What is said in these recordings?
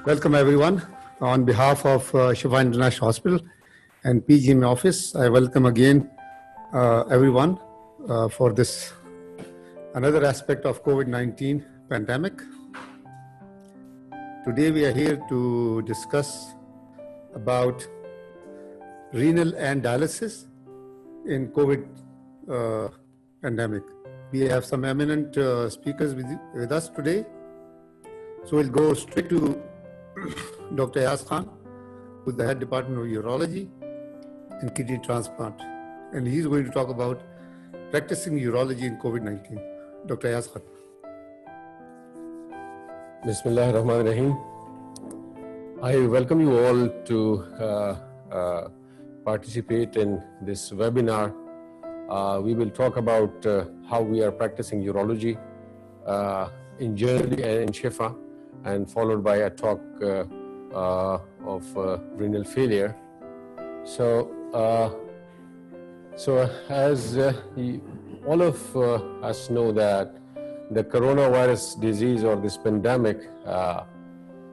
Welcome everyone. On behalf of Shifa International Hospital and PGM office, I welcome again everyone for this another aspect of COVID-19 pandemic. Today we are here to discuss about renal and dialysis in COVID pandemic. We have some eminent speakers with us today. So we'll go straight to Dr. Ayaz Khan, who's the head department of urology and kidney transplant. And he's going to talk about practicing urology in COVID-19. Dr. Ayaz Khan. Bismillah ar-Rahman ar-Rahim. I welcome you all to participate in this webinar. We will talk about how we are practicing urology in Germany and in Shifa, and followed by a talk of renal failure. So as all of us know that the coronavirus disease or this pandemic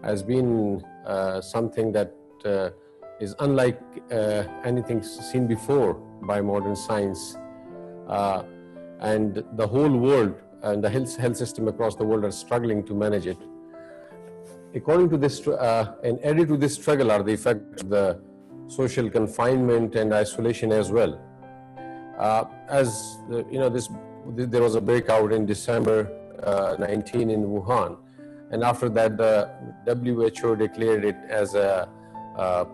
has been something that is unlike anything seen before by modern science, and the whole world and the health system across the world are struggling to manage it. According to this, and added to this struggle are the effects of the social confinement and isolation as well. As you know, there was a breakout in December 19 in Wuhan, and after that the WHO declared it as a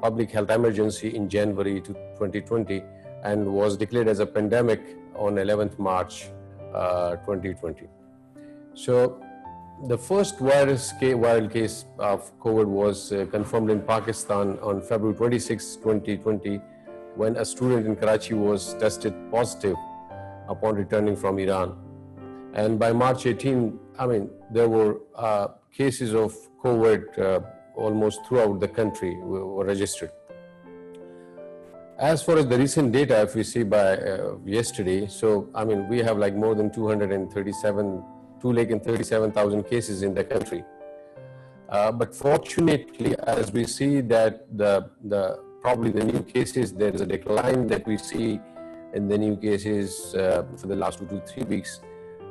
public health emergency in January 2020, and was declared as a pandemic on 11th March 2020. So the first viral case of COVID was confirmed in Pakistan on February 26, 2020, when a student in Karachi was tested positive upon returning from Iran. And by March 18, there were cases of COVID almost throughout the country were registered. As far as the recent data, if we see by yesterday, so we have like more than 237,000 cases in the country. But fortunately, as we see that probably the new cases, there is a decline that we see in the new cases for the last 2 to 3 weeks,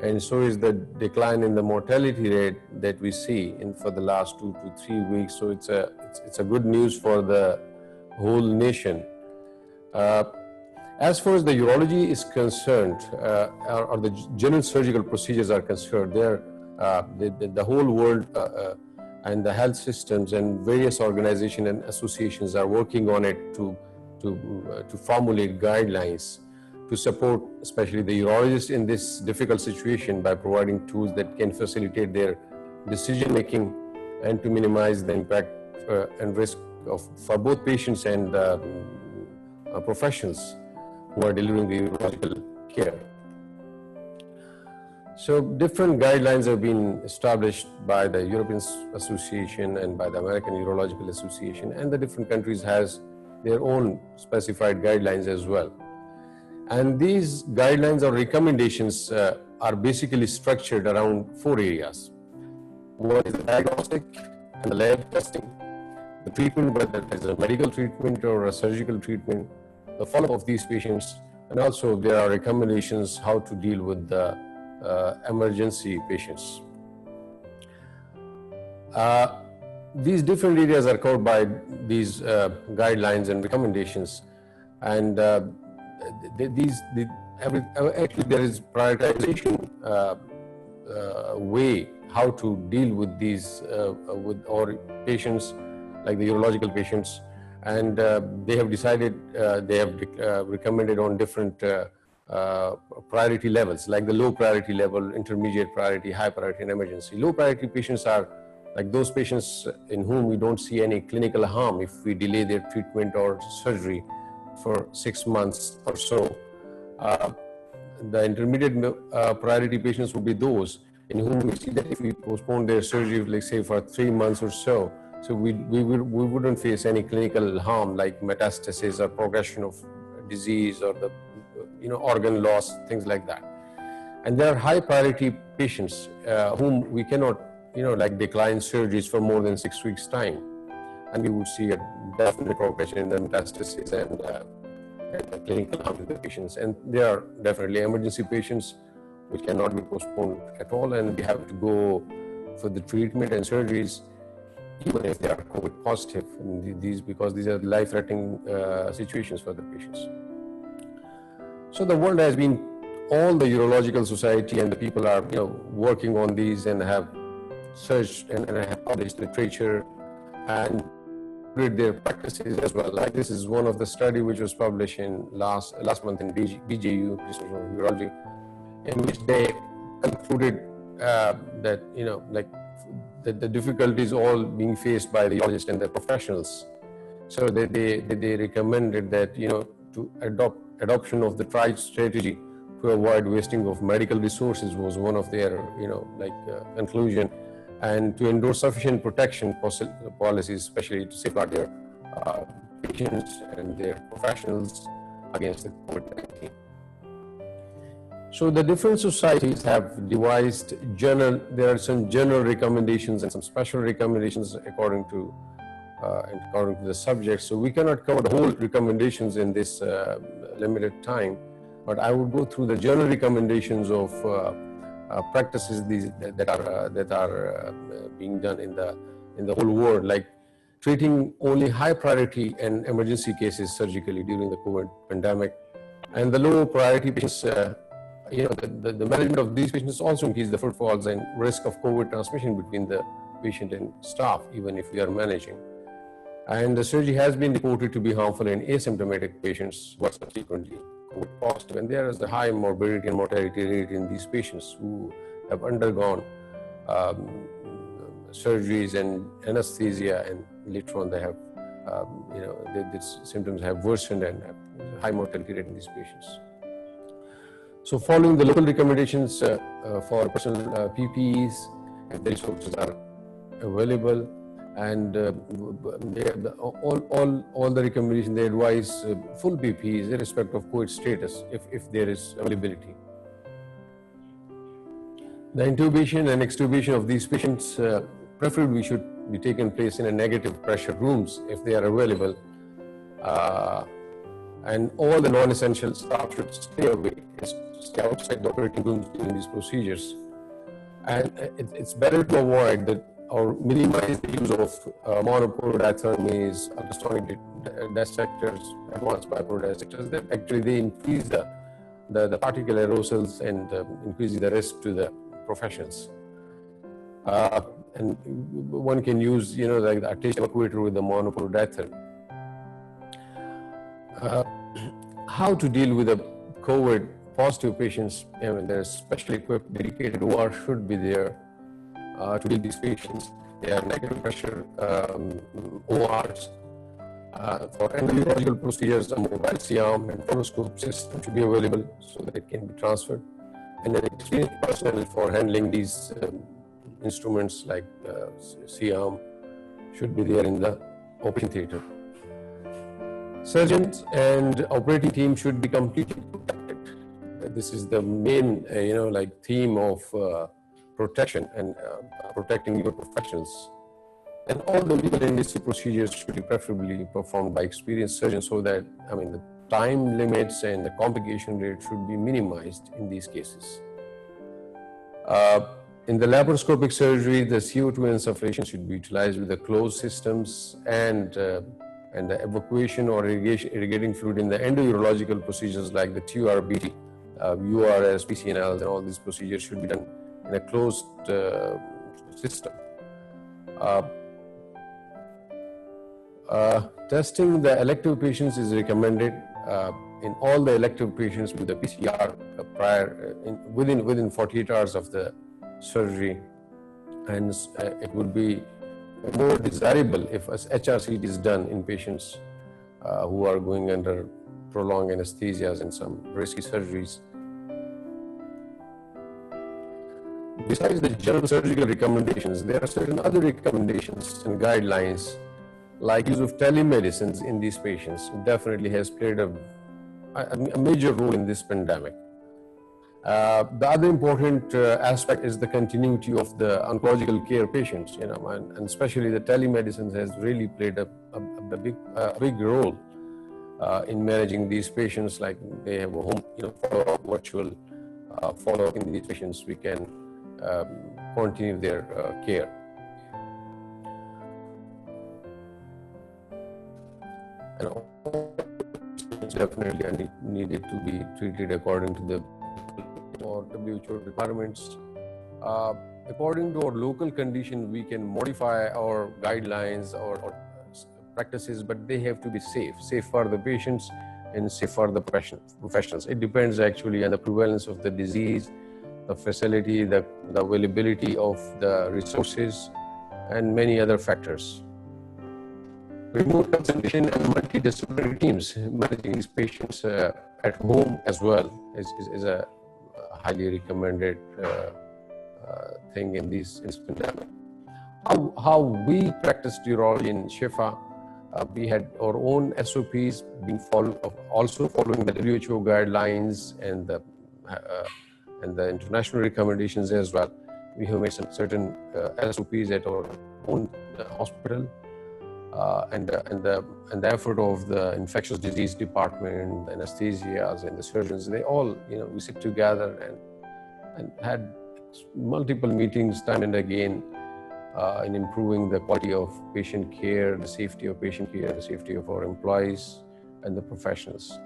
and so is the decline in the mortality rate that we see for the last 2 to 3 weeks. So it's a good news for the whole nation. As far as the urology is concerned, or the general surgical procedures are concerned, the whole world and the health systems and various organizations and associations are working on it to formulate guidelines to support especially the urologists in this difficult situation by providing tools that can facilitate their decision making and to minimize the impact and risk for both patients and professionals who are delivering the urological care. So different guidelines have been established by the European Association and by the American Urological Association, and the different countries has their own specified guidelines as well. And these guidelines or recommendations are basically structured around 4 areas. One is the diagnostic and the lab testing, the treatment, whether it is a medical treatment or a surgical treatment, the follow-up of these patients, and also there are recommendations how to deal with the emergency patients. These different areas are covered by these guidelines and recommendations, and actually there is prioritization way how to deal with these with our patients, like the urological patients, and they have decided, they have recommended on different priority levels, like the low priority level, intermediate priority, high priority, and emergency. Low priority patients are like those patients in whom we don't see any clinical harm if we delay their treatment or surgery for 6 months or so. The intermediate priority patients would be those in whom we see that if we postpone their surgery, like say for 3 months or so, we wouldn't face any clinical harm like metastasis or progression of disease or the organ loss, things like that. And there are high priority patients whom we cannot, like decline surgeries for more than 6 weeks time. And we would see a definite progression in the metastasis and the clinical harm to the patients. And there are definitely emergency patients which cannot be postponed at all, and we have to go for the treatment and surgeries even if they are COVID positive, because these are life-threatening situations for the patients. So the world has been, all the urological society and the people are working on these and have searched and have published literature and read their practices as well. Like this is one of the study which was published in last month in BJU, Urology, in which they concluded that the difficulties all being faced by the urologists and the professionals. So they recommended that to adoption of the tried strategy to avoid wasting of medical resources was one of their conclusion, and to endorse sufficient protection policies, especially to safeguard their patients and their professionals against the COVID-19. So the different societies have devised there are some general recommendations and some special recommendations according to the subject. So we cannot cover the whole recommendations in this limited time, but I would go through the general recommendations of practices that are being done in the whole world, like treating only high priority and emergency cases surgically during the COVID pandemic, and the low priority patients. The management of these patients also increase the footfalls and risk of COVID transmission between the patient and staff, even if we are managing. And the surgery has been reported to be harmful in asymptomatic patients who are subsequently COVID positive. And there is a high morbidity and mortality rate in these patients who have undergone surgeries and anesthesia, and later on they have, these symptoms have worsened and have high mortality rate in these patients. So following the local recommendations for personal PPEs, if the resources are available, and all the recommendations, they advise full PPEs irrespective of COVID status if there is availability. The intubation and extubation of these patients preferably should be taken place in a negative pressure rooms if they are available, and all the non-essential staff should stay away, stay outside the operating rooms during these procedures. And it's better to avoid or minimize the use of monopore diathermies, ultrasonic dissectors, advanced bipolar dissectors. That actually they increase the particle aerosols and increase the risk to the professionals. And one can use, like the arterial evacuator with the monopore diathermy. How to deal with the COVID positive patients? There's specially equipped, dedicated OR should be there to deal with these patients. There are negative pressure ORs. For endourological procedures, a mobile C-arm and phonoscope system should be available so that it can be transferred. And an experienced personnel for handling these instruments like C-arm should be there in the operation theater. Surgeons and operating team should be completely protected. This is the main, theme of protection and protecting your professionals. And all the legal and invasive procedures should be preferably performed by experienced surgeons, so that, the time limits and the complication rate should be minimized in these cases. In the laparoscopic surgery, the CO2 insufflation should be utilized with the closed systems, and the evacuation or irrigating fluid in the endourological procedures like the TURBT, URS, PCNLs, and all these procedures should be done in a closed system. Testing the elective patients is recommended in all the elective patients with the PCR within 48 hours of the surgery, and it would be more desirable if HRCT is done in patients who are going under prolonged anesthesias and some risky surgeries. Besides the general surgical recommendations, there are certain other recommendations and guidelines, like use of telemedicine in these patients. It definitely has played a major role in this pandemic. The other important aspect is the continuity of the oncological care patients, and especially the telemedicine has really played a big role in managing these patients. Like they have a home, follow-up, virtual follow-up in these patients. We can continue their care. And all patients definitely are needed to be treated according to the WHO requirements. According to our local condition, we can modify our guidelines or practices, but they have to be safe for the patients and safe for the professionals. It depends actually on the prevalence of the disease, the facility, the availability of the resources, and many other factors. Remote consultation and multidisciplinary teams managing these patients at home as well is a highly recommended thing in this pandemic. How we practice urology in Shifa, we had our own SOPs being followed, also following the WHO guidelines and the international recommendations as well. We have made some certain SOPs at our own hospital. And the effort of the infectious disease department, the anesthesias, and the surgeons, they all, we sit together and had multiple meetings time and again in improving the quality of patient care, the safety of patient care, the safety of our employees and the professionals.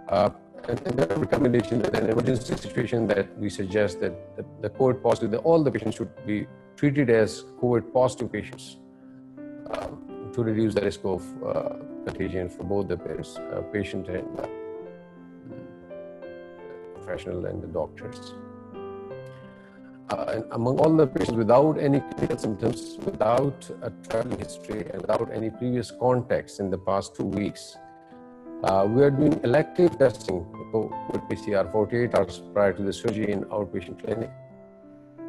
And the recommendation in an emergency situation that we suggest that the COVID positive, all the patients should be treated as COVID positive patients. To reduce the risk of contagion for both the patient and the professional and the doctors. And among all the patients without any clinical symptoms, without a travel history, and without any previous contacts in the past 2 weeks, we are doing elective testing with PCR 48 hours prior to the surgery in outpatient clinic.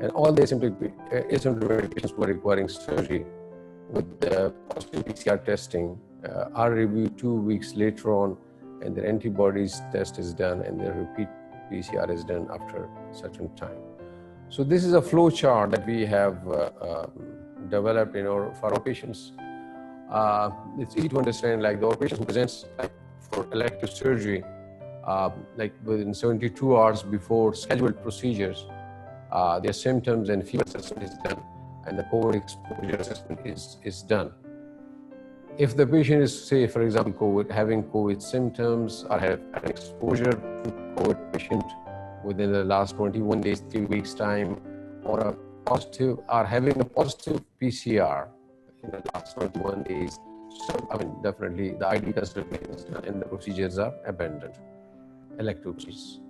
And all the asymptomatic patients who are requiring surgery with the positive PCR testing are reviewed 2 weeks later on, and their antibodies test is done and their repeat PCR is done after a certain time. So this is a flow chart that we have developed for our patients. It's easy to understand, like our patient who presents for elective surgery, within 72 hours before scheduled procedures, their symptoms and fever assessment is done, and the COVID exposure assessment is done. If the patient is, say, for example, having COVID symptoms or have an exposure to COVID patient within the last 21 days, 3 weeks time, or having a positive PCR in the last 21 days, so definitely the ID consultation is done and the procedures are abandoned, elective procedures.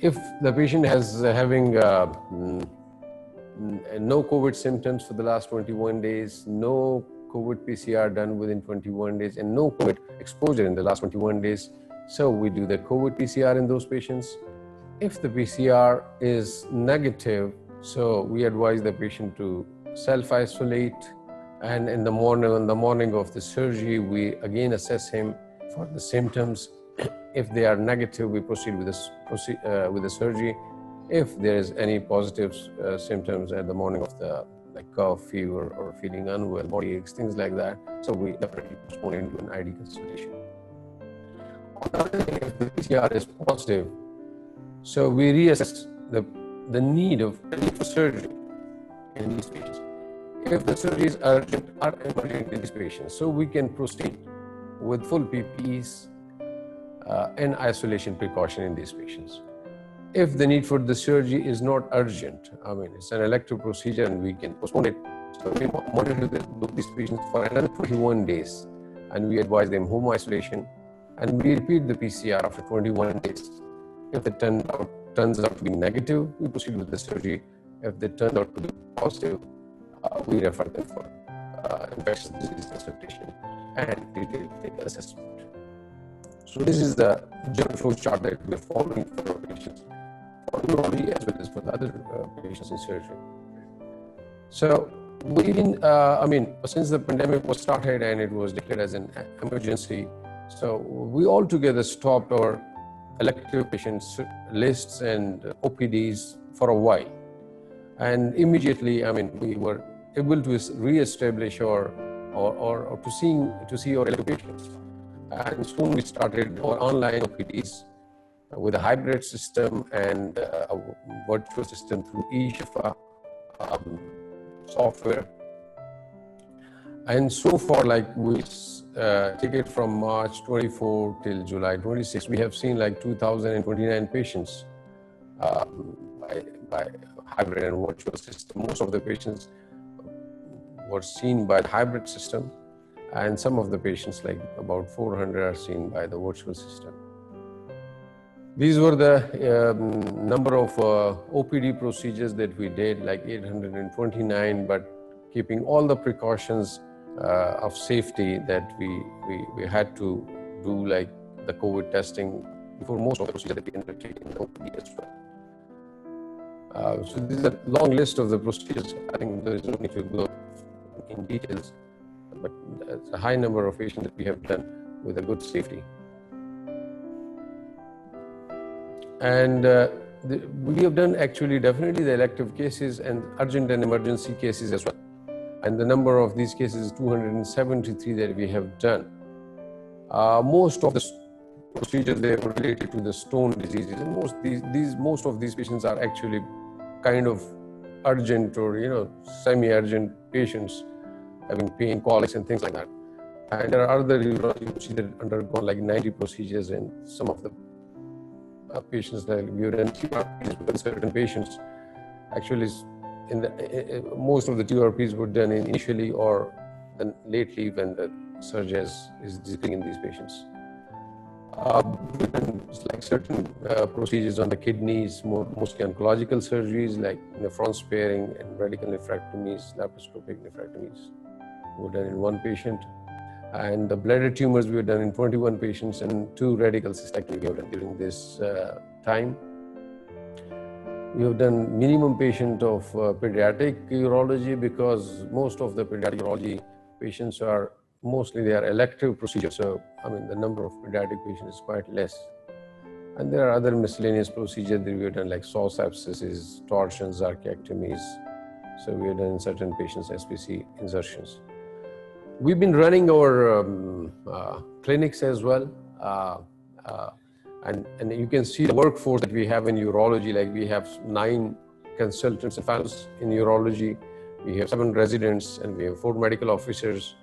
If the patient has having no COVID symptoms for the last 21 days, no COVID PCR done within 21 days, and no COVID exposure in the last 21 days, so we do the COVID PCR in those patients. If the PCR is negative, so we advise the patient to self-isolate, and on the morning of the surgery, we again assess him for the symptoms. If they are negative, we proceed with the surgery. If there is any positive symptoms at the morning of the cough, fever, or feeling unwell, body aches, things like that, so we definitely postpone into an ID consultation. On the other hand, if the PCR is positive, so we reassess the need for surgery in these patients. If the surgery is urgent or emergent in these patients, so we can proceed with full PPEs and isolation precaution in these patients. If the need for the surgery is not urgent, it's an elective procedure and we can postpone it, so we monitor these patients for another 21 days and we advise them home isolation, and we repeat the PCR after 21 days. If it turns out to be negative, we proceed with the surgery. If they turn out to be positive, we refer them for infectious disease consultation and detailed clinical assessment. So this is the general flow chart that we are following for our patients, for urology as well as for the other patients in surgery. So since the pandemic was started and it was declared as an emergency, so we all together stopped our elective patients lists and OPDs for a while. And immediately, I mean, we were able to re-establish or to see our elective patients. And soon we started our online OPDs with a hybrid system and a virtual system through eShifa software. And so far, like we take it from March 24 till July 26, we have seen like 2,029 patients by hybrid and virtual system. Most of the patients were seen by the hybrid system, and some of the patients, like about 400, are seen by the virtual system. These were the number of OPD procedures that we did, like 829, but keeping all the precautions of safety that we had to do, like the COVID testing before most of the procedures that we undertake in the OPD as well. So this is a long list of the procedures. I think there is no need to go in details, but it's a high number of patients that we have done with a good safety. And we have done actually definitely the elective cases and urgent and emergency cases as well. And the number of these cases is 273 that we have done. Most of the procedures, they were related to the stone diseases, and most of these patients are actually kind of urgent or semi-urgent patients having pain, colics, and things like that. And there are other urology that undergone like 90 procedures, and some of the patients that we have done TURPs with certain patients. Actually, most of the TURPs were done initially or then lately when the surge is decreasing in these patients. We've done like certain procedures on the kidneys, mostly oncological surgeries like nephron sparing and radical nephrectomies, laparoscopic nephrectomies were done in one patient. And the bladder tumors we have done in 21 patients, and 2 radical cystectomy we have done during this time. We have done minimum patient of pediatric urology, because most of the pediatric urology patients are they are elective procedures. So, I mean, the number of pediatric patients is quite less. And there are other miscellaneous procedures that we have done, like source abscesses, torsions, archectomies. So we have done in certain patients SPC insertions. We've been running our clinics as well, and you can see the workforce that we have in urology. Like we have 9 consultants and fellows in urology, we have 7 residents, and we have 4 medical officers.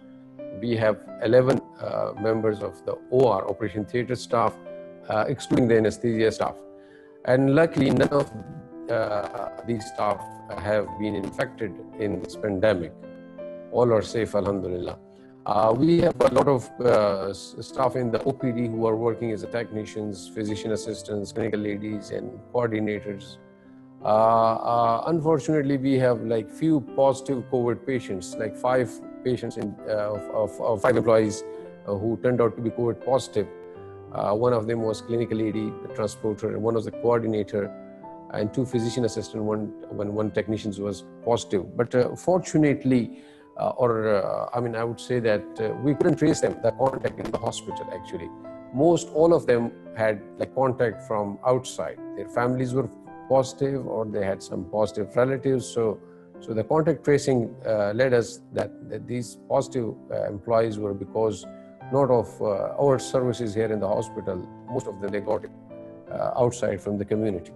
We have 11 members of the OR, operation theater staff, excluding the anesthesia staff. And luckily, none of these staff have been infected in this pandemic. All are safe, alhamdulillah. We have a lot of staff in the OPD who are working as technicians, physician assistants, clinical ladies, and coordinators. Unfortunately, we have like few positive COVID patients, like 5 patients of 5 employees who turned out to be COVID positive. One of them was clinical lady, the transporter, and one was the coordinator, and 2 physician assistants, one technician was positive. But fortunately, I would say that we couldn't trace them, the contact in the hospital actually. All of them had like contact from outside. Their families were positive, or they had some positive relatives. So the contact tracing led us that these positive employees were because not of our services here in the hospital. Most of them, they got it outside from the community.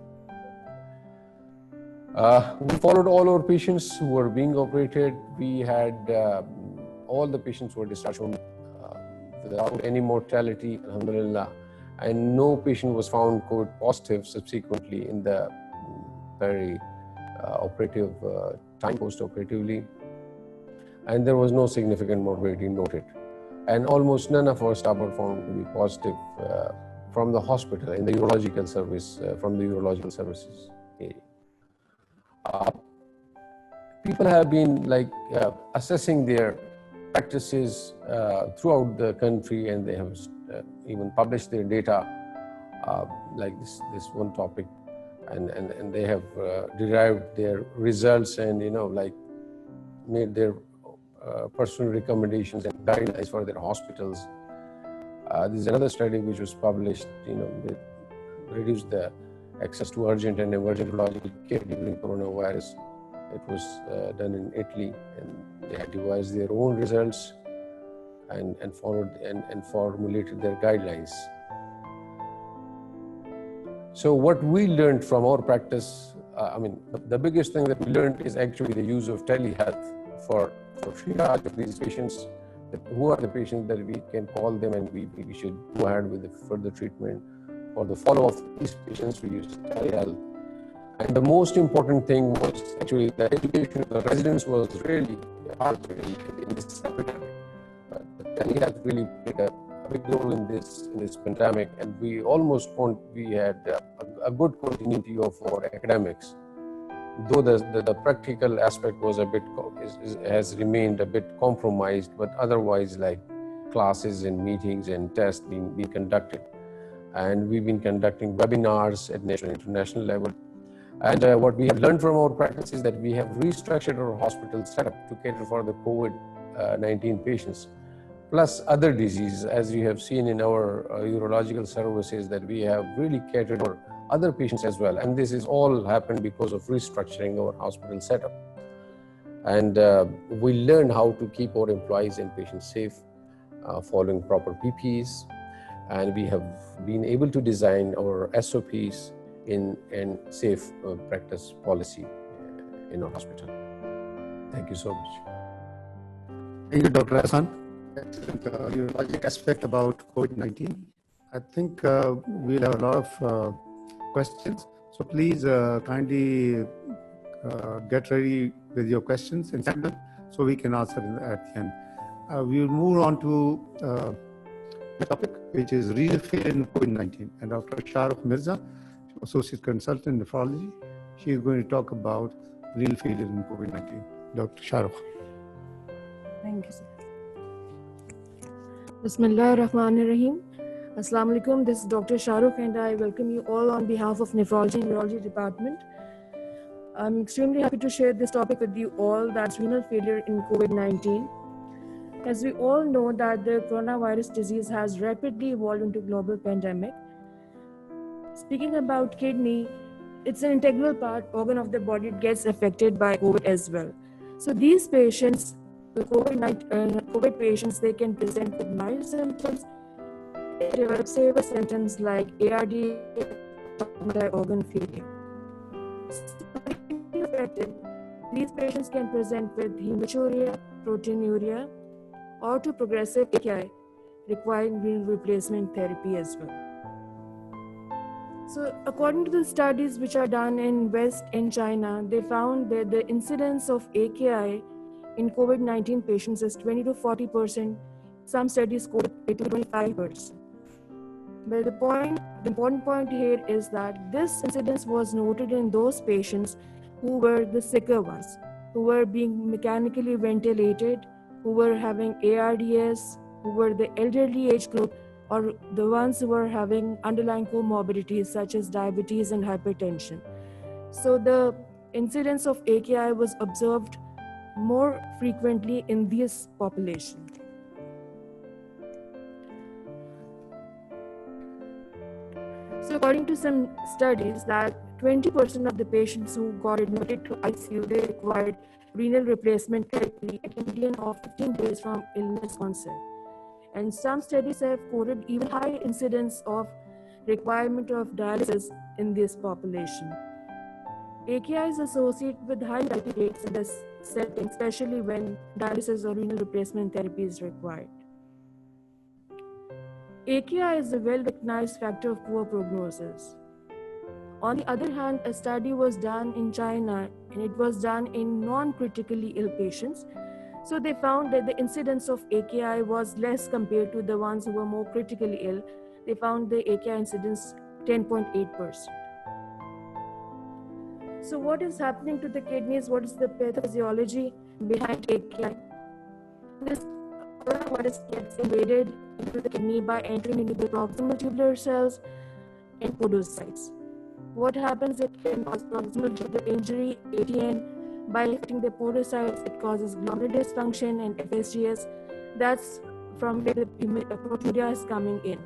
We followed all our patients who were being operated. We had all the patients were discharged home without any mortality, alhamdulillah. And no patient was found COVID positive subsequently in the very operative time, post-operatively. And there was no significant morbidity noted. And almost none of our staff were found to be positive from the hospital in the urological service, from the urological services area. People have been like assessing their practices throughout the country, and they have even published their data like this one topic, and they have derived their results and like made their personal recommendations and guidelines for their hospitals. This is another study which was published with reduce the access to urgent and emergent urological care during coronavirus. It was done in Italy, and they had devised their own results and followed and formulated their guidelines. So what we learned from our practice, the biggest thing that we learned is actually the use of telehealth for triage of these patients. Who are the patients that we can call them and we should go ahead with the further treatment. For the follow-up of these patients, we use telehealth. And the most important thing was actually the education of the residents was really hard in this epidemic. But the telehealth really played a big role in this pandemic, and we almost found we had a good continuity of our academics, though the practical aspect was a bit has remained a bit compromised, but otherwise, like classes and meetings and tests being conducted, and we've been conducting webinars at national and international level. And what we have learned from our practice is that we have restructured our hospital setup to cater for the COVID-19 patients, plus other diseases, as you have seen in our urological services, that we have really catered for other patients as well. And this is all happened because of restructuring our hospital setup. And we learned how to keep our employees and patients safe, following proper PPEs. And we have been able to design our SOPs in safe practice policy in our hospital. Thank you so much. Thank you, Dr. Hassan. Excellent urologic aspect about COVID-19. I think we'll have a lot of questions. So please kindly get ready with your questions and send them so we can answer at the end. We'll move on to the topic, which is renal failure in COVID-19. And Dr. Shahrukh Mirza, Associate Consultant in Nephrology, she is going to talk about renal failure in COVID-19. Dr. Shahrukh. Thank you, sir. Bismillahirrahmanirrahim. Assalamu alaikum. This is Dr. Shahrukh, and I welcome you all on behalf of Nephrology and Urology Department. I'm extremely happy to share this topic with you all, that's renal failure in COVID-19. As we all know that the coronavirus disease has rapidly evolved into global pandemic. Speaking about kidney, it's an integral organ of the body. It gets affected by COVID as well. So these patients, the COVID patients, they can present with mild symptoms. They develop severe symptoms like ARDS, organ failure. Affected, these patients can present with hematuria, proteinuria, or to progressive AKI, requiring renal replacement therapy as well. So according to the studies which are done in West and China, they found that the incidence of AKI in COVID-19 patients is 20 to 40%. Some studies quote it to 25%. But the important point here is that this incidence was noted in those patients who were the sicker ones, who were being mechanically ventilated, who were having ARDS, who were the elderly age group, or the ones who were having underlying comorbidities such as diabetes and hypertension. So the incidence of AKI was observed more frequently in this population. So according to some studies, that 20% of the patients who got admitted to ICU, they required renal replacement therapy at a median of 15 days from illness onset. And some studies have quoted even higher incidence of requirement of dialysis in this population. AKI is associated with high mortality rates in this setting, especially when dialysis or renal replacement therapy is required. AKI is a well-recognized factor of poor prognosis. On the other hand, a study was done in China, and it was done in non-critically ill patients. So they found that the incidence of AKI was less compared to the ones who were more critically ill. They found the AKI incidence 10.8%. So what is happening to the kidneys? What is the pathophysiology behind AKI? This coronavirus gets invaded into the kidney by entering into the proximal tubular cells and podocytes. What happens? It can cause proximal tubular injury, ATN. By affecting the podocytes, it causes glomerular dysfunction and FSGS. That's from where the proteinuria is coming in.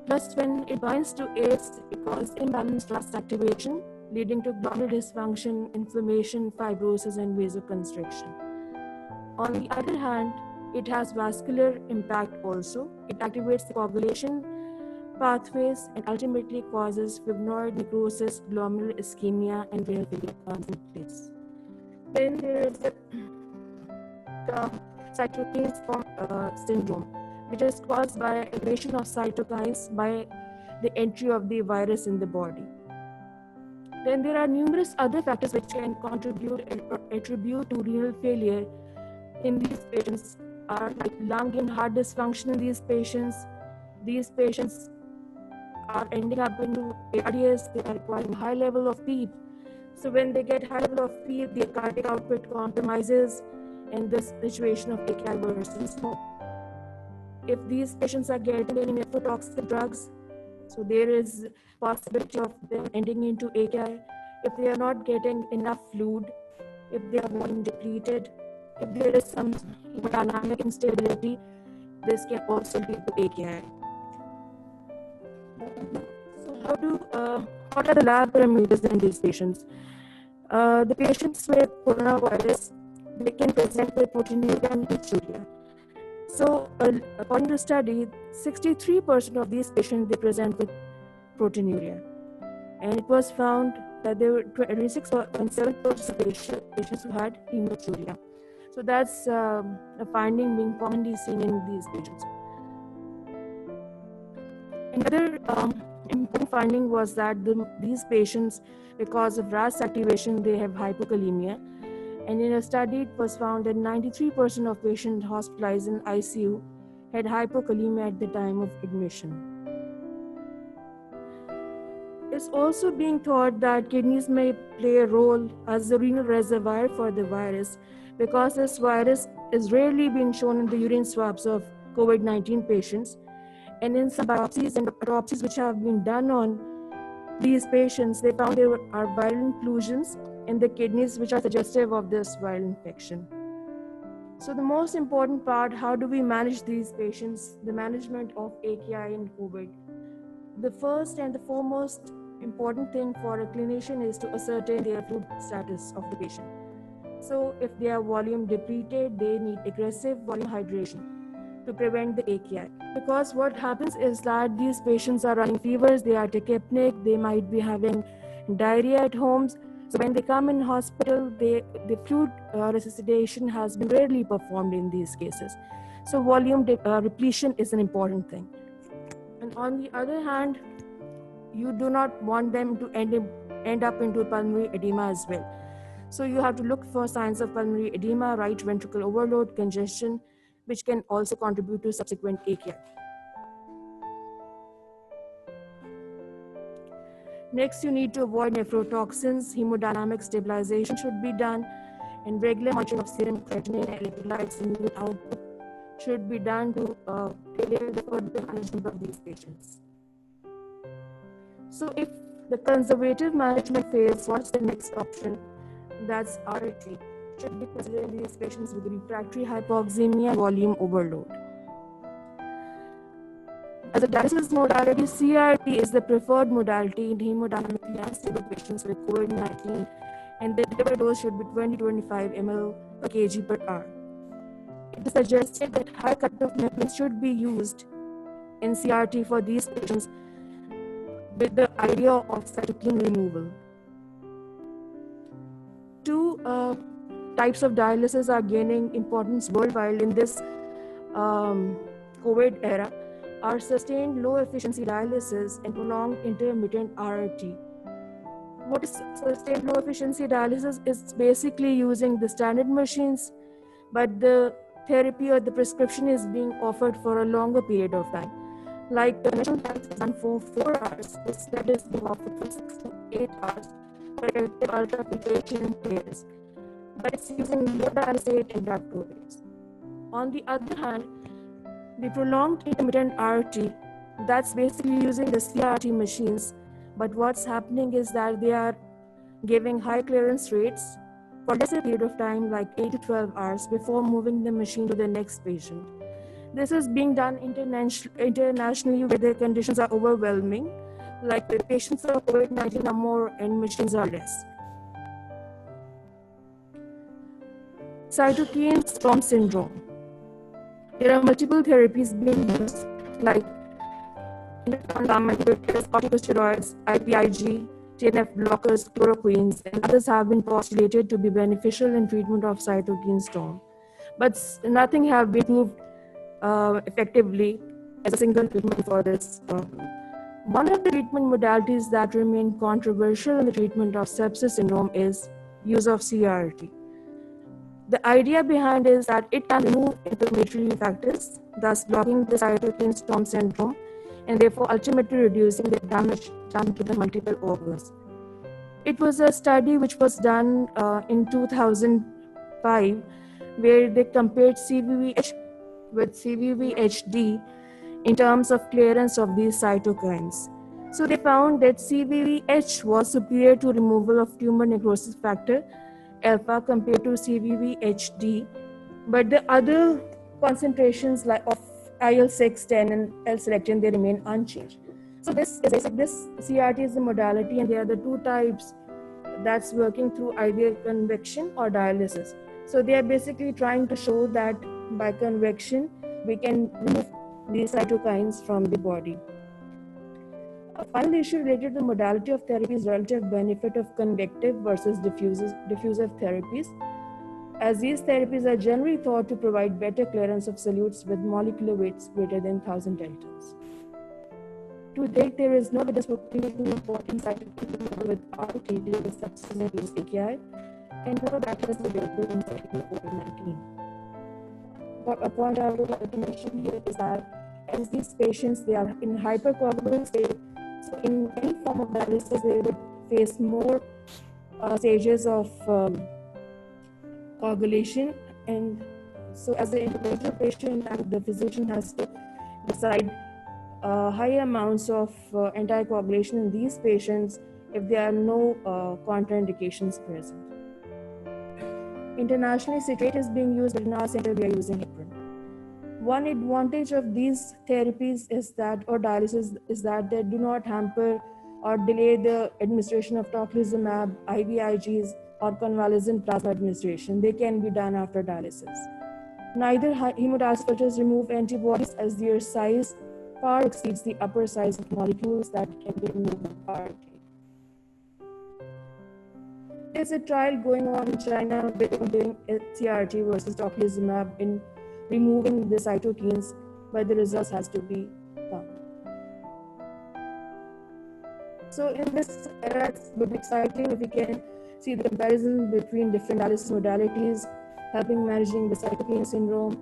Plus, when it binds to ACE, it causes imbalanced RAS activation, leading to glomerular dysfunction, inflammation, fibrosis, and vasoconstriction. On the other hand, it has vascular impact also. It activates the coagulation pathways and ultimately causes fibrinoid necrosis, glomerular ischemia, and renal failure comes in place. Then there is the cytokine storm syndrome, which is caused by elevation of cytokines by the entry of the virus in the body. Then there are numerous other factors which can contribute or attribute to renal failure in these patients are like lung and heart dysfunction in these patients. These patients are ending up into ARDS, they are requiring high level of PEEP. So when they get high level of PEEP, their cardiac output compromises and the situation of AKI worsens more. If these patients are getting any nephrotoxic drugs, so there is possibility of them ending into AKI. If they are not getting enough fluid, if they are volume depleted, if there is some hemodynamic instability, this can also lead to AKI. So what are the lab parameters in these patients? The patients with coronavirus, they can present with proteinuria and hematuria. So according to the study, 63% of these patients, they present with proteinuria. And it was found that there were 26.7% of patients who had hematuria. So that's a finding being commonly seen in these patients. Another important finding was that these patients, because of RAS activation, they have hypokalemia. And in a study, it was found that 93% of patients hospitalized in ICU had hypokalemia at the time of admission. It's also being thought that kidneys may play a role as a renal reservoir for the virus, because this virus is rarely been shown in the urine swabs of COVID-19 patients. And in some biopsies and autopsies which have been done on these patients, they found there are viral inclusions in the kidneys which are suggestive of this viral infection. So the most important part, how do we manage these patients, the management of AKI and COVID? The first and the foremost important thing for a clinician is to ascertain their fluid status of the patient. So if they are volume depleted, they need aggressive volume hydration to prevent the AKI. Because what happens is that these patients are running fevers, they are tachypneic, they might be having diarrhea at homes. So when they come in hospital, the fluid resuscitation has been rarely performed in these cases. So volume repletion is an important thing. And on the other hand, you do not want them to end up into pulmonary edema as well. So you have to look for signs of pulmonary edema, right ventricle overload, congestion, which can also contribute to subsequent AKI. Next, you need to avoid nephrotoxins. Hemodynamic stabilization should be done, and regular monitoring of serum creatinine and electrolytes and fluid output should be done to tailor the further management of these patients. So if the conservative management fails, what's the next option? That's RT. Should be considered in these patients with refractory hypoxemia and volume overload. As a dialysis modality, CRT is the preferred modality in hemodynamically unstable patients with COVID-19, and the delivered dose should be 20-25 ml per kg per hour. It is suggested that high cutoff membranes should be used in CRT for these patients with the idea of cytokine removal. Two types of dialysis are gaining importance worldwide in this COVID era are sustained low efficiency dialysis and prolonged intermittent RT. What is sustained low efficiency dialysis? Is basically using the standard machines, but the therapy or the prescription is being offered for a longer period of time. Like the national dialysis is done for 4 hours, this that is being offered for 6 to 8 hours for ultrafiltration players, but it's using dialysate and drug proteins. On the other hand, the prolonged intermittent RT, that's basically using the CRT machines, but what's happening is that they are giving high clearance rates for lesser period of time, like 8 to 12 hours, before moving the machine to the next patient. This is being done internationally where the conditions are overwhelming, like the patients of COVID-19 are more and machines are less. Cytokine storm syndrome. There are multiple therapies being used, like interferon inhibitors, corticosteroids, IVIG, TNF blockers, chloroquines, and others have been postulated to be beneficial in treatment of cytokine storm. But nothing have been proved effectively as a single treatment for this problem. One of the treatment modalities that remain controversial in the treatment of sepsis syndrome is use of CRT. The idea behind is that it can remove inflammatory factors, thus blocking the cytokine storm syndrome, and therefore ultimately reducing the damage done to the multiple organs. It was a study which was done in 2005, where they compared CVVH with CVVHD in terms of clearance of these cytokines. So they found that CVVH was superior to removal of tumor necrosis factor alpha compared to CVVHD, but the other concentrations like of IL-6, 10, and L-selectin, they remain unchanged. So this CRT is the modality, and there are the two types that's working through either convection or dialysis. So they are basically trying to show that by convection, we can remove these cytokines from the body. A final issue related to the modality of therapy is relative benefit of convective versus diffusive therapies, as these therapies are generally thought to provide better clearance of solutes with molecular weights greater than 1,000 daltons. To date, there is no evidence for clinically important cytokine with RT with substance AKI, and no data is available in COVID-19. But a point I would like to mention here is that as these patients, they are in hypercoagulable state, so in any form of dialysis, they would face more stages of coagulation, and so as an individual patient, the physician has to decide high amounts of anticoagulation in these patients if there are no contraindications present. Internationally, citrate is being used, but in our center we are using heparin. One advantage of these therapies is that, or dialysis, is that they do not hamper or delay the administration of tocilizumab, IVIGs, or convalescent plasma administration. They can be done after dialysis. Neither hemodialysis filters remove antibodies, as their size far exceeds the upper size of molecules that can be removed with RT. There's a trial going on in China doing CRT versus tocilizumab in removing the cytokines, but the results has to be found. So in this era, it would be exciting if we can see the comparison between different dialysis modalities, helping managing the cytokine syndrome.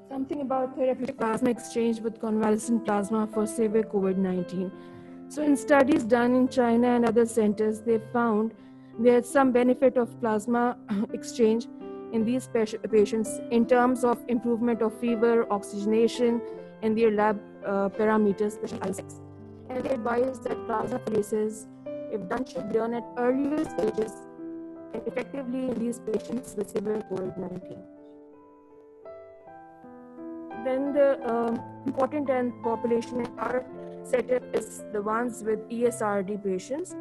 Something about therapeutic plasma exchange with convalescent plasma for severe COVID-19. So in studies done in China and other centers, they found there's some benefit of plasma exchange in these patients in terms of improvement of fever, oxygenation, and their lab parameters, especially IL-6. And they advise that plasmapheresis, if done, should be done at earlier stages and effectively in these patients with severe COVID-19. Then the important and population in our setup is the ones with ESRD patients.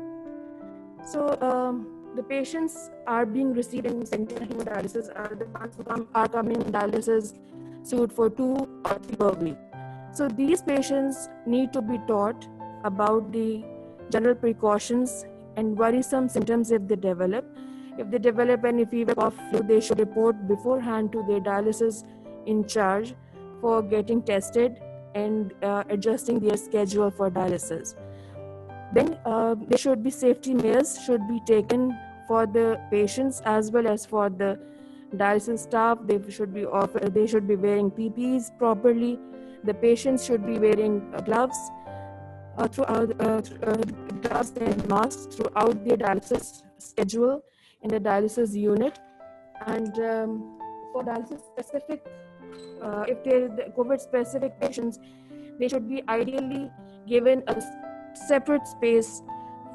So the patients are being receiving sentinel hemodialysis are the ones who are coming in dialysis suite for 2 or 3 per week. So these patients need to be taught about the general precautions and worrisome symptoms if they develop. If they develop any fever, cough, flu, they should report beforehand to their dialysis in charge for getting tested and adjusting their schedule for dialysis. Then there should be safety measures should be taken for the patients as well as for the dialysis staff. They should be wearing PPEs properly. The patients should be wearing gloves gloves and masks throughout their dialysis schedule in the dialysis unit. And for dialysis specific, if they're the COVID specific patients, they should be ideally given a separate space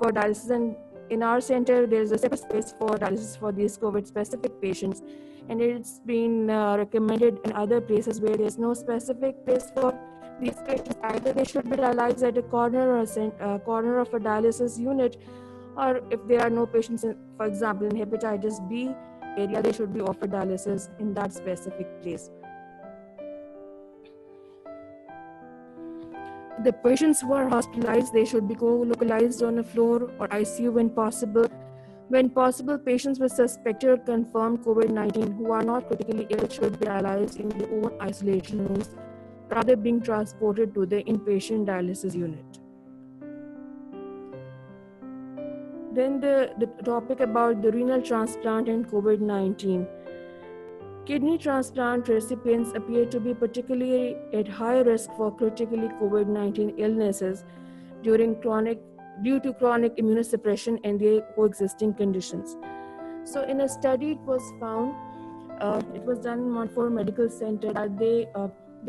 for dialysis, and in our center, there's a separate space for dialysis for these COVID-specific patients, and it's been recommended in other places where there's no specific place for these patients. Either they should be dialyzed at a corner or corner of a dialysis unit, or if there are no patients, for example, in hepatitis B area, they should be offered dialysis in that specific place. The patients who are hospitalized, they should be co-localized on a floor or ICU when possible. When possible, patients with suspected or confirmed COVID-19 who are not critically ill should be dialyzed in their own isolation rooms rather being transported to the inpatient dialysis unit. Then the topic about the renal transplant and COVID-19. Kidney transplant recipients appear to be particularly at high risk for critically COVID-19 illnesses due to chronic immunosuppression and their coexisting conditions. So in a study, it was found, it was done in Montfort Medical Center, that they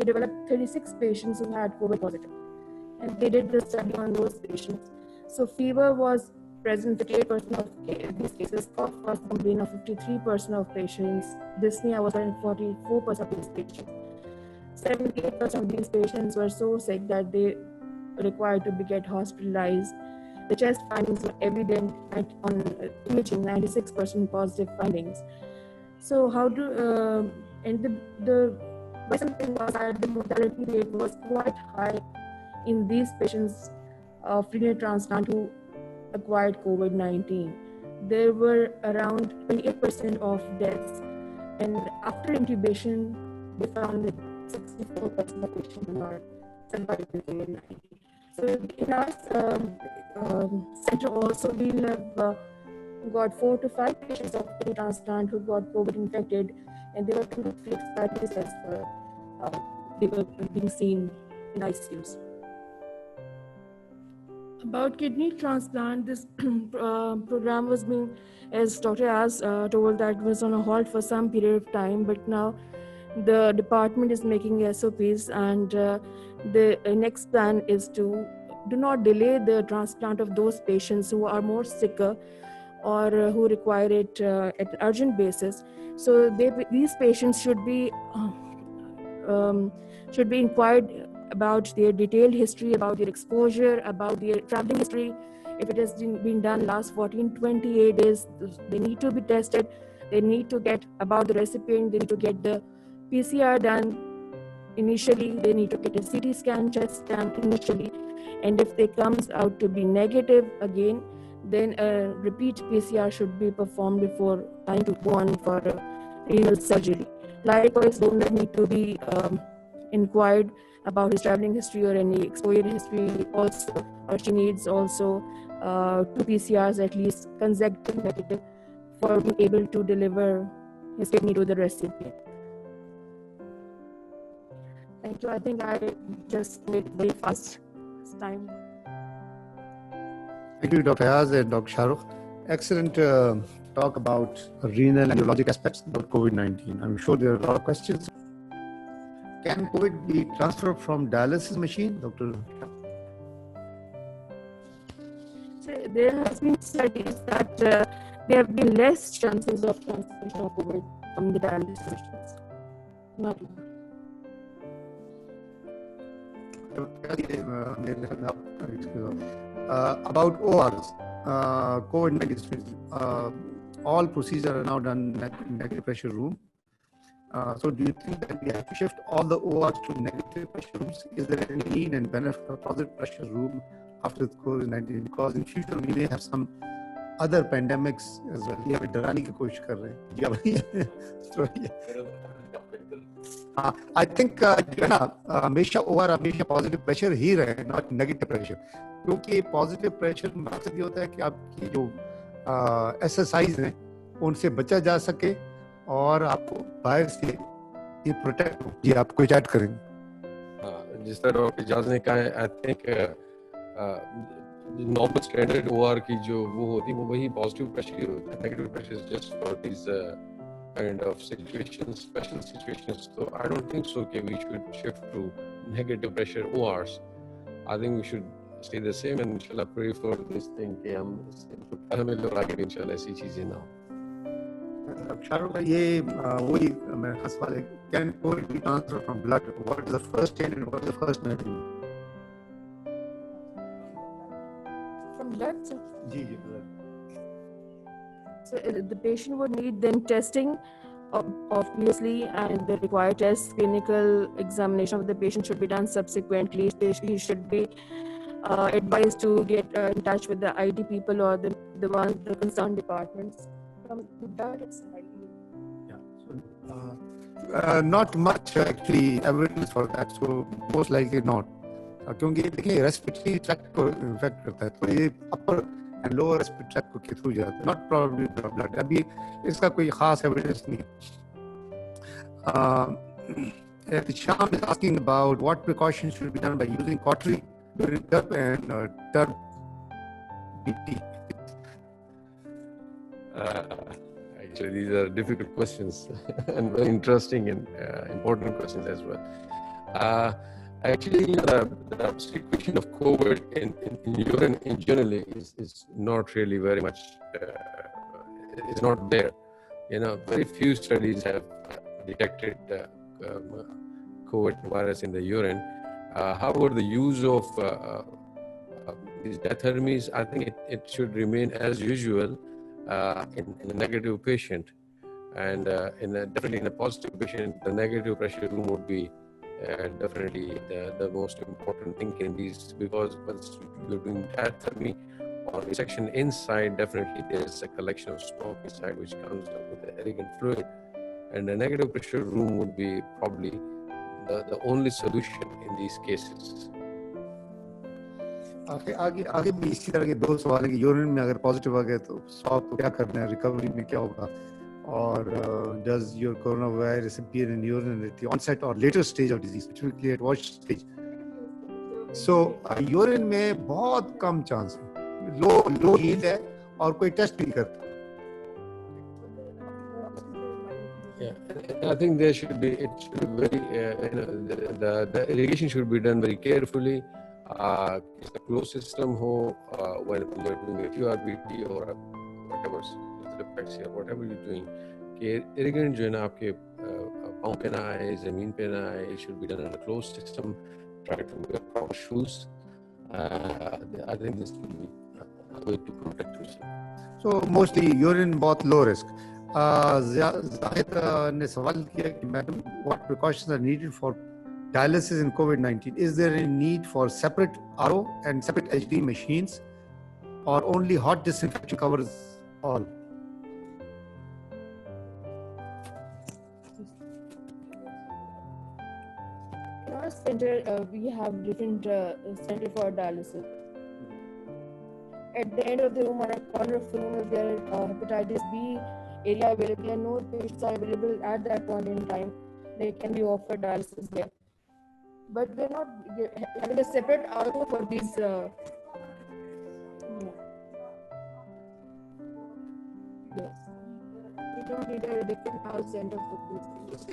developed 36 patients who had COVID positive, and they did the study on those patients. So fever was present in 58% of these cases, cough was complaint of 53% of patients, dyspnea was in 44% of these patients. 78% of these patients were so sick that they required to get hospitalized. The chest findings were evident on imaging, 96% positive findings. So how do, and the recent thing was that the mortality rate was quite high in these patients of renal transplant who acquired COVID-19. There were around 28% of deaths, and after intubation, they found that 64% of patients were survived with COVID-19. So in our center also, we have got 4 to 5 patients of kidney transplant who got COVID infected, and there were 2 to 3 expiries as they were being seen in ICUs. About kidney transplant, this program was being, as Dr. Az told, that was on a halt for some period of time, but now the department is making SOPs, and the next plan is to do not delay the transplant of those patients who are more sicker or who require it at an urgent basis. So these patients should be inquired about their detailed history, about their exposure, about their traveling history. If it has been done last 14, 28 days, they need to be tested. They need to get about the recipient, they need to get the PCR done initially, they need to get a CT scan, chest scan initially, and if they comes out to be negative again, then a repeat PCR should be performed before trying to go on for renal surgery. Likewise, donor need to be inquired about his traveling history or any exposure history also, or she needs also 2 PCRs at least consecutive negative for being able to deliver his kidney to the recipient. Thank you. I think I just made very fast this time. Thank you, Dr. Ayaz and Dr. Shahrukh. Excellent talk about renal and neurologic aspects of COVID-19. I'm sure there are a lot of questions. Can COVID be transferred from dialysis machine, Dr.? So there has been studies that there have been less chances of transmission of COVID from the dialysis machines. Not more. About ORs, COVID-19, all procedures are now done in negative pressure room. So do you think that we have to shift all the ORs to negative pressure rooms? Is there any need and benefit of positive pressure room after COVID-19? Because in future we may have some other pandemics as well. We have डराने की कोशिश कर रहे हैं. जी भैया. I think जो है ना हमेशा OR हमेशा positive pressure ही रहे, not negative pressure. क्योंकि positive pressure मकसद ये होता है कि आपकी जो exercise हैं उनसे बचा जा सके और आपको बाहर से ये प्रोटेक्ट हो. जी आप कुछ ऐड करेंगे? जिस तरह डॉक्टर इजाज ने कहा है, I think normal standard OR की जो वो होती है वो वही पॉजिटिव प्रेशर की होती है. Negative pressure is just for this kind of situations, special situations. So I don't think so we should shift to negative pressure ORs. I think we should stay the same, and inshallah pray for this thing कि हम हमें लोग आगे भी इंशाल्लाह ऐसी चीजें ना हो. शाहरुख भाई, ये वही मैं खास वाले can covid be transfer from blood, what is the first stage and what is the first method? From blood, sir. जी जी blood. So the patient would need then testing, obviously, and the required tests, clinical examination of the patient should be done subsequently. He should be advised to get in touch with the ID people or the concerned departments. From that, it's highly. Yeah. So, not much actually evidence for that. So most likely not. क्योंकि देखिए respiratory tract को infect करता है, तो ये अपर and lower respiratory tract के through जाता है, नॉट प्रॉब्ली ब्लड. अभी इसका कोई खास एविडेंस नहीं है. Sham is asking about what precautions should be done by using cautery during TURP and TURP BP. Actually, these are difficult questions and very interesting and important questions as well. Actually, the situation of COVID in urine in generally is not really very much, it's not there. Very few studies have detected COVID virus in the urine. However, the use of these diathermies, I think it should remain as usual in a negative patient. And definitely in a positive patient, the negative pressure room would be definitely the most important thing in these, because once you're doing diathermy or resection inside, definitely there is a collection of smoke inside which comes up with the irrigant fluid, and the negative pressure room would be probably the only solution in these cases. आगे भी इसी तरह के दो सवाल है कि urine में अगर पॉजिटिव आ गए तो स्वाब तो क्या करना है, रिकवरी में क्या होगा, or does your coronavirus appear in urine at the onset or later stage of disease, which will clear at what stage? So urine में बहुत कम चांस है, लो yield है और कोई टेस्ट नहीं करता. Yeah, I think it should be very, the irrigation should be done very carefully. It's a closed system when you're doing a QRBT or whatever, whatever you're doing, irrigant जो है ना आपके पाँव पे ना आए, ज़मीन पे ना आए, it should be done in a closed system. Try to wear proper shoes. I think this will be a way to protect yourself. So mostly urine बहुत low risk. Zahid ने सवाल किया कि madam, what precautions are needed for dialysis in COVID-19? Is there a need for separate RO and separate HD machines, or only hot disinfection covers all? In our center, we have different center for dialysis. At the end of the room or a corner of the room, if there is hepatitis B area available and no patients are available at that point in time, they can be offered dialysis there. But we're not having a separate RO for these. Yes. We don't need a different house center for this.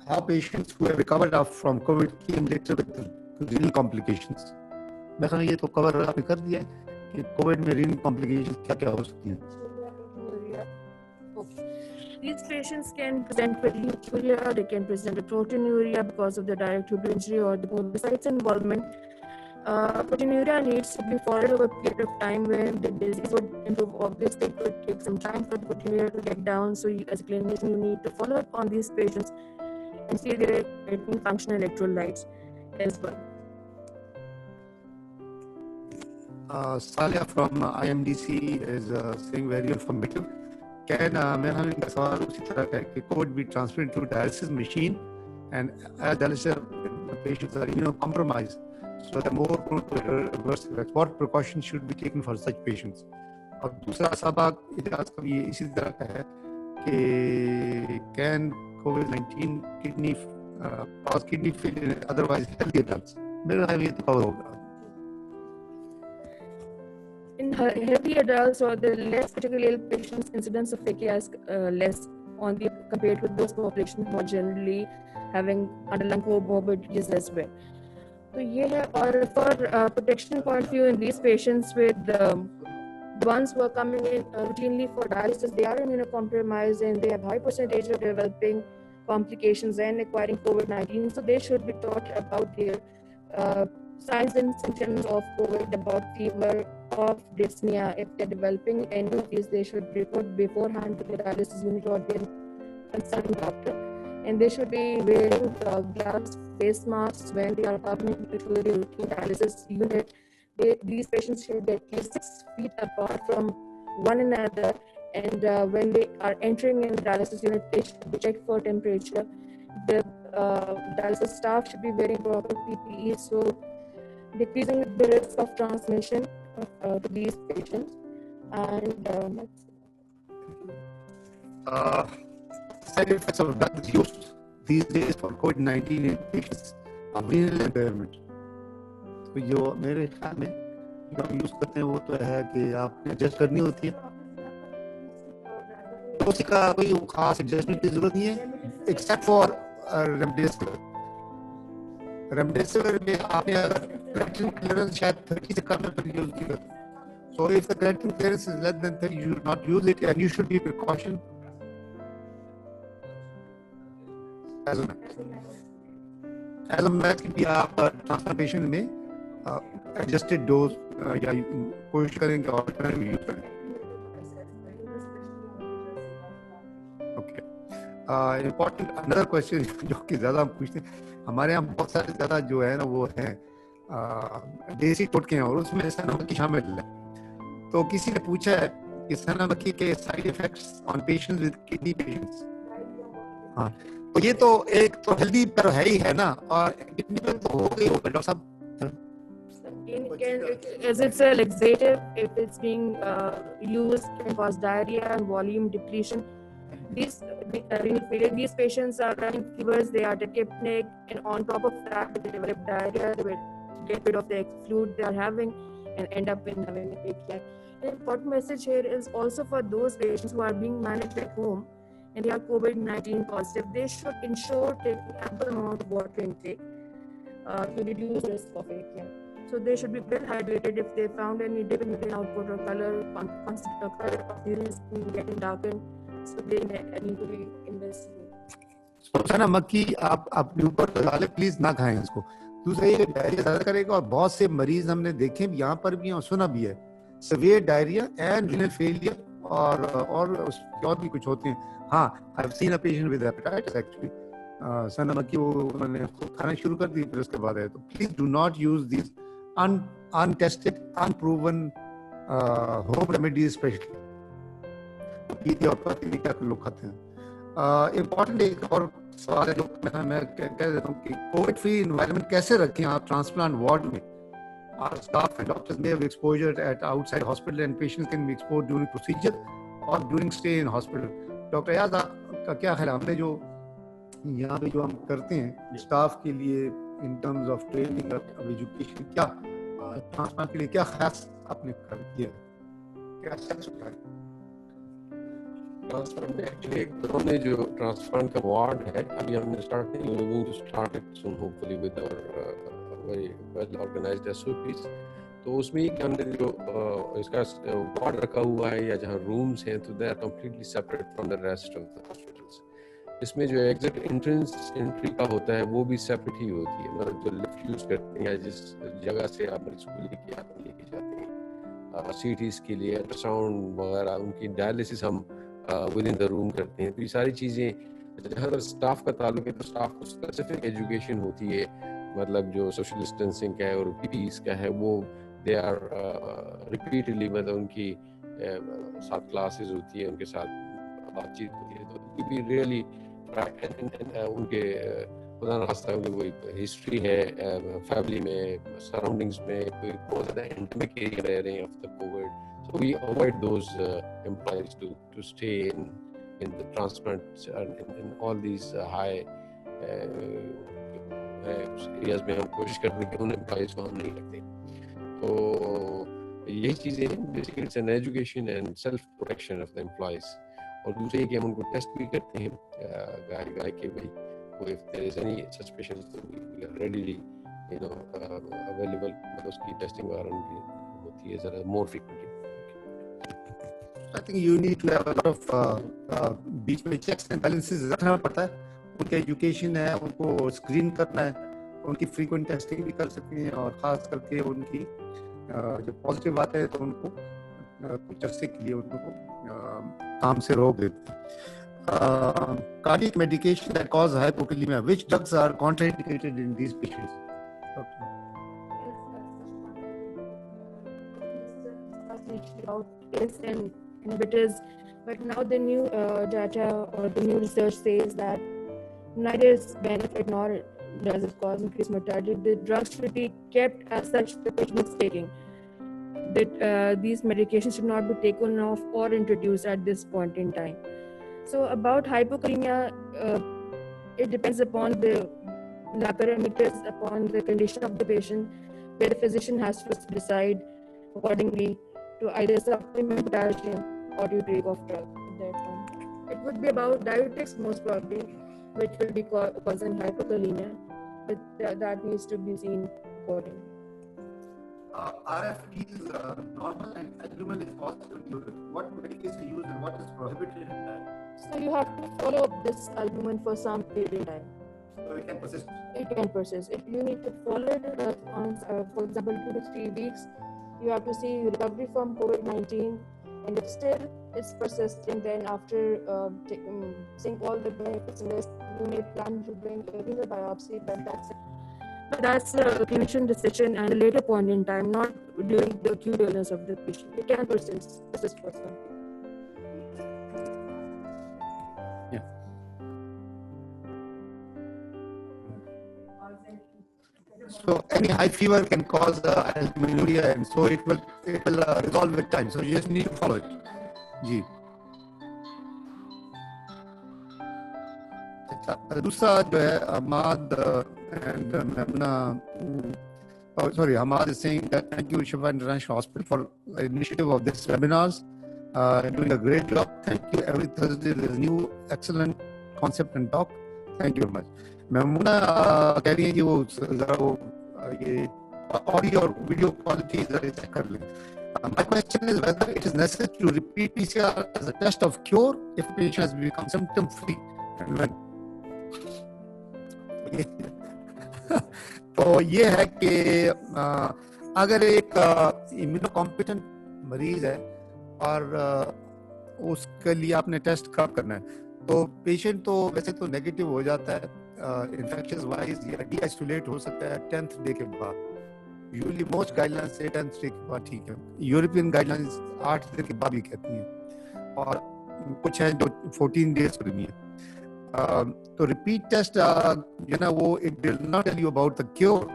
How patients who have recovered from COVID came later with renal complications? मैं कहूँ ये तो cover आपने कर दिया है कि Covid में renal complications क्या हो सकती हैं. These patients can present with leukorrhea, they can present with proteinuria because of the direct tubal injury or the podocytes involvement. Proteinuria needs to be followed over a period of time when the disease would improve. Obviously, it would take some time for the proteinuria to get down. So, as a clinician, you need to follow up on these patients and see their functional electrolytes as well. Salia from IMDC is saying very informative. Can मेरा सवाल उसी तरह का है कि COVID be transferred to dialysis machine, and as dialysis patients are immunocompromised, so they're more prone to reverse effects. What precautions should be taken for such patients? और दूसरा सवाल भी इसी तरह का है कि can COVID-19 cause kidney failure in otherwise healthy adults? मेरा ख्याल ये तो कवर होगा. In healthy adults or the less critically ill patients, incidence of AKI is less compared with those populations more generally having underlying comorbidities as well. So ये है, और for protection point of view in these patients with ones who are coming in routinely for dialysis, they are immunocompromised and they have high percentage of developing complications and acquiring COVID-19. So they should be taught about their signs and symptoms of COVID, about fever, cough, dyspnea. If they're developing any of these, they should report beforehand to the dialysis unit or their concerned doctor. And they should be wearing gloves, face masks when they are coming to the routine dialysis unit. These patients should be at least 6 feet apart from one another, and when they are entering in the dialysis unit, they should be checked for temperature. The dialysis staff should be wearing proper PPE, so decreasing the risk of transmission to these patients. And that's side effects of drugs used these days for COVID-19 in patients are renal impairment. तो जो मेरे ख्याल में जो हम use करते हैं वो तो है कि आपने एडजस्ट करनी होती है, तो उसका कोई खास एडजस्टमेंट की जरूरत नहीं है एक्सेप्ट फॉर रेमडेसिविर। रेमडेसिविर में आपने अगर क्रिएटिनिन क्लियरेंस शायद 30 से कम है तो यूज की करते हैं। So if the creatinine clearance is less than 30, you should not use it, and you should be precaution as a math भी आप ट्रांसप्लांटेशन में एडजस्टेड डोज या कोशिश करें कि ऑल्टरनेटिव यूज करें। ओके, इम्पोर्टेंट अनदर क्वेश्चन जो कि ज़्यादा हम पूछते हैं, हमारे यहाँ बहुत सारे ज़्यादा जो है ना वो है देसी टोटके हैं और उसमें सनमक्खी शामिल है। तो किसी ने पूछा है कि सनमक्खी के side effects on patients with kidney patients. हाँ, तो ये तो एक तो हेल्दी पर है ही है ना, और किडनी पे तो हो गई होगा डॉक्टर साहब। As it's a laxative, if it's being used, can cause diarrhea and volume depletion. These patients are running fevers, they are tachypneic, and on top of that, they develop diarrhea, they will get rid of the fluid they are having and end up in having a AKI. An important message here is also for those patients who are being managed at home and they are COVID-19 positive, they should ensure taking ample amount of water intake to reduce risk of AKI. So they should be well hydrated. If they found any dip in urine output or color, constant color of urine is getting darkened, so they need to be investigated. So सनमक्खी आप अपने ऊपर लगा ले, please ना खाएं इसको। दूसरा ये डायरिया ज्यादा करेगा, और बहुत से मरीज हमने देखे यहाँ पर भी और सुना भी है, severe diarrhoea and renal failure और भी कुछ होते हैं। हाँ, I have seen a patient with hepatitis actually, सनमक्खी वो उन्होंने खाना शुरू कर दी, फिर उसके बाद है। तो please do not use this untested, unproven home remedies, especially पीती और पत्ती क्या लोग खाते हैं। इम्पोर्टेंट एक और सवाल है जो मैं कह देता हूँ कि कोविड फ्री एनवायरनमेंट कैसे रखें आप ट्रांसप्लांट वार्ड में। Our staff and doctors may have exposure at outside hospital, and patients can be exposed during procedure or during stay in hospital. Doctor याद का क्या ख्याल है, हमने जो यहाँ पे जो हम करते हैं स्टाफ के लिए in terms of training of education, क्या ट्रांसप्लांट के लिए क्या खास आपने किया, क्या steps उठाए? ट्रांसप्लांट में एक्चुअली उन्होंने जो ट्रांसप्लांट का वार्ड है अभी हमने स्टार्ट नहीं, going to start it soon hopefully with our very well organised SOPs. तो उसमें कि हमने जो इसका वार्ड रखा हुआ है या जहाँ रूम्स हैं, तो they are completely separate from the rest of the hospitals. इसमें जो एग्जिट एंट्री का होता है वो भी सेपरेट ही होती है, मतलब जो लिफ्ट यूज करते हैं जिस जगह से आप मरीज को लेके जाते हैं सीटीज के लिए, अल्ट्रासाउंड वगैरह, उनकी डायलिसिस हम विद इन द रूम करते हैं। तो ये सारी चीज़ें, जहाँ तक स्टाफ का ताल्लुक है तो स्टाफ को स्पेसिफिक एजुकेशन होती है, मतलब जो सोशल डिस्टेंसिंग का है और पीपीईज का है वो दे आर रिपीटेडली, मतलब उनकी साथ क्लासेस होती है, उनके साथ बातचीत होती है। तो भी रियली उनके खुदा न खास्ता कोई हिस्ट्री है फैमिली में, सराउंडिंग्स में कोई बहुत ज़्यादा एंडेमिक एरिया रह रहे हैं of the Covid, so we avoid those employees to stay in the transplants in all these high areas में हम कोशिश करते हैं कि उन एम्प्लॉइज को हम नहीं रखते। तो यही चीज़ें हैं, basically it's an education and self protection of the employees. और दूसरे कि हम उनको टेस्ट भी करते हैं गाय के भाई if there is any suspicion, we are readily, available. उसकी testing वगैरह भी होती है ज़रा more frequently. I think you need to have a lot of बीच में checks and balances रखना पड़ता है. उनके एजुकेशन है, उनको स्क्रीन करना है, उनकी फ्रीक्वेंट टेस्टिंग भी कर सकते हैं और खास करके उनकी जब पॉजिटिव आते हैं तो उनको कुछ अरसे के लिए उनको काम से रोक देते हैं. Cardiac medication that cause hypokalemia, which drugs are contraindicated in these patients? About ACE and inhibitors, but now the new data or the new research says that neither is benefit nor does it cause increased mortality. The drugs should be kept as such the patient is taking. That these medications should not be taken off or introduced at this point in time. So about hypokalemia, it depends upon the lab parameters, upon the condition of the patient, where the physician has to decide accordingly to either supplement potassium or to take off drug at that time. It would be about diuretics most probably, which will be causing hypokalemia, but that needs to be seen accordingly. RFT is normal and albumin is positive urine. What medication used and what is prohibited in that? So you have to follow this albumin for some period of time. So it can persist. It can persist. If you need to follow it on, for example, 2 to 3 weeks, you have to see recovery from COVID-19, and if still it's persisting, then after seeing all the benefits in this, you may plan to bring a renal biopsy, but that's a clinician decision at a later point in time, not during the acute illness of the patient. It can persist for some. Yeah. So any high fever can cause albuminuria, and so it will resolve with time. So you just need to follow it. जी. दूसरा जो है Ahmad and Ahmad is saying that thank you Shifa International Hospital for the initiative of this webinars. Doing a great job. Thank you. Every Thursday there is new excellent concept and talk. Thank you very much. Maimuna कह रही है कि वो जरा वो ये audio और video quality जरा चेक कर लें. My question is whether it is necessary to repeat PCR as a test of cure if the patient has become symptom free and when. तो ये है कि अगर एक इम्यूनोकॉम्पिटेंट मरीज है और उसके लिए आपने टेस्ट कब करना है, तो पेशेंट तो वैसे तो नेगेटिव हो जाता है इन्फेक्शंस वाइज या डी आइसोलेट हो सकता है 10th डे के बाद. यूजुअली मोस्ट गाइडलाइंस से 10th डे के बाद ठीक है. यूरोपियन गाइडलाइंस 8 दिन के बाद भी कहती हैं और कुछ है जो 14 डेज के लिए. तो रिपीट टेस्ट जो ना वो it will not tell you about the cure,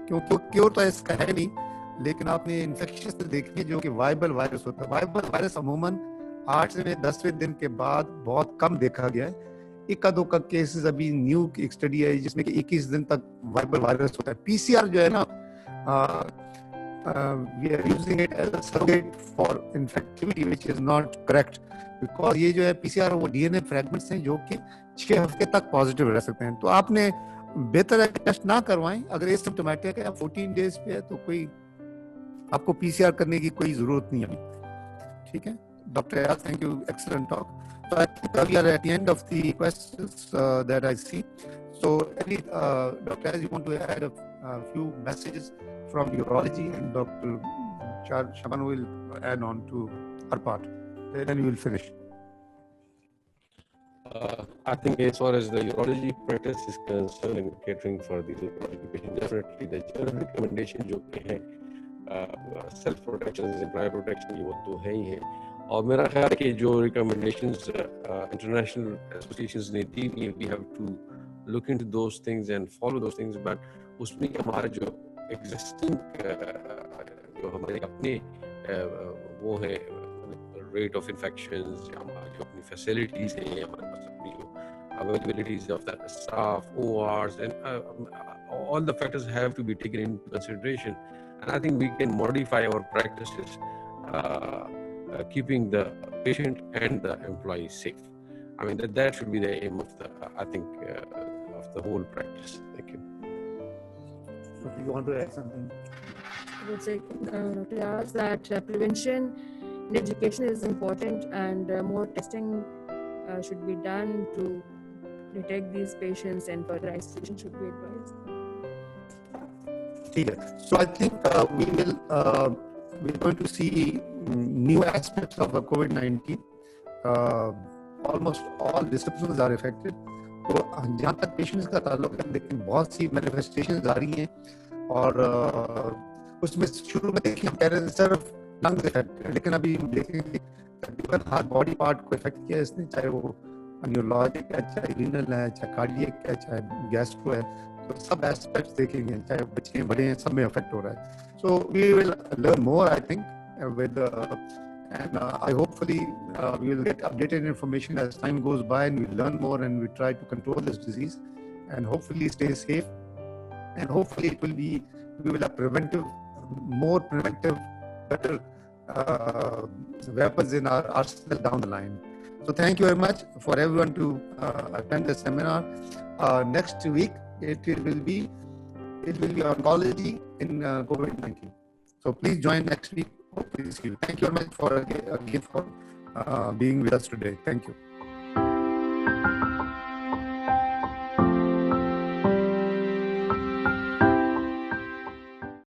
क्योंकि क्योर तो इसका है नहीं, लेकिन आपने इन्फेक्शन से देखिए जो कि वायबल वायरस होता है. वायबल वायरस अमूमन 8वें 10वें दिन के बाद बहुत कम देखा गया है. इक्का दुक्का केसेस अभी न्यू एक स्टडी है जिसमें कि 21 दिन तक वायबल वायरस होता है. पीसीआर जो है ना we are using it as a surrogate for infectivity which is not correct, because ये जो है पीसीआर वो डीएनए फ्रैगमेंट्स हैं जो कि 6 हफ्ते तक पॉजिटिव रह सकते हैं. तो आपने बेहतर है टेस्ट ना करवाएं. अगर एसिम्प्टोमेटिक है 14 डेज पे है तो कोई आपको पीसीआर करने की कोई जरूरत नहीं है. ठीक है डॉक्टर यार, thank you, excellent talk. So I think we are at the end of the questions that I see. So Dr. As you want to add a few messages from urology, and Dr. Shaban will add on to our part. Then we will finish. I think as far as the urology practice is concerned and catering for the urology patient, definitely the general recommendation जो कि है self protection and dry protection ये वो तो है ही है. और मेरा ख्याल है कि जो recommendations international associations ने दी है, we have to look into those things and follow those things, but उसमें हमारे जो existing जो हमारे अपने वो है rate of infections, हमारी जो अपनी facilities हैं, हमारे पास अपनी जो availabilities of the staff, ORs, and all the factors have to be taken into consideration. And I think we can modify our practices keeping the patient and the employee safe. I mean that should be the aim of the I think of the whole practice. Thank you. So do you want to add something? I would say to us that prevention in education is important, and more testing should be done to detect these patients, and further isolation should be advised. So I think we're going to see new aspects of COVID-19. Almost all disciplines are affected. तो जहाँ तक patients का ताल्लुक है, लेकिन बहुत सी manifestations आ रही हैं, और उसमें शुरू में देखिए हम कह रहे थे सिर्फ लंग्स इफेक्ट, लेकिन अभी हम देखेंगे तकरीबन हर बॉडी पार्ट को इफेक्ट किया है इसने, चाहे वो न्यूरोलॉजिक है, चाहे रीनल है, चाहे कार्डियक है, चाहे गैस्ट्रो है, तो सब एस्पेक्ट्स देखेंगे, चाहे बच्चे बड़े हैं, सब में इफेक्ट हो रहा है. So we will learn more I think with and I hopefully we will get updated information as time goes by, and we learn more, and we try to control this disease, and hopefully stay safe, and hopefully we will have more preventive, better weapons in our arsenal down the line. So thank you very much for everyone to attend the seminar. Next week it will be oncology in COVID-19. So please join next week. Hopefully see you. Thank you very much for being with us today. Thank you.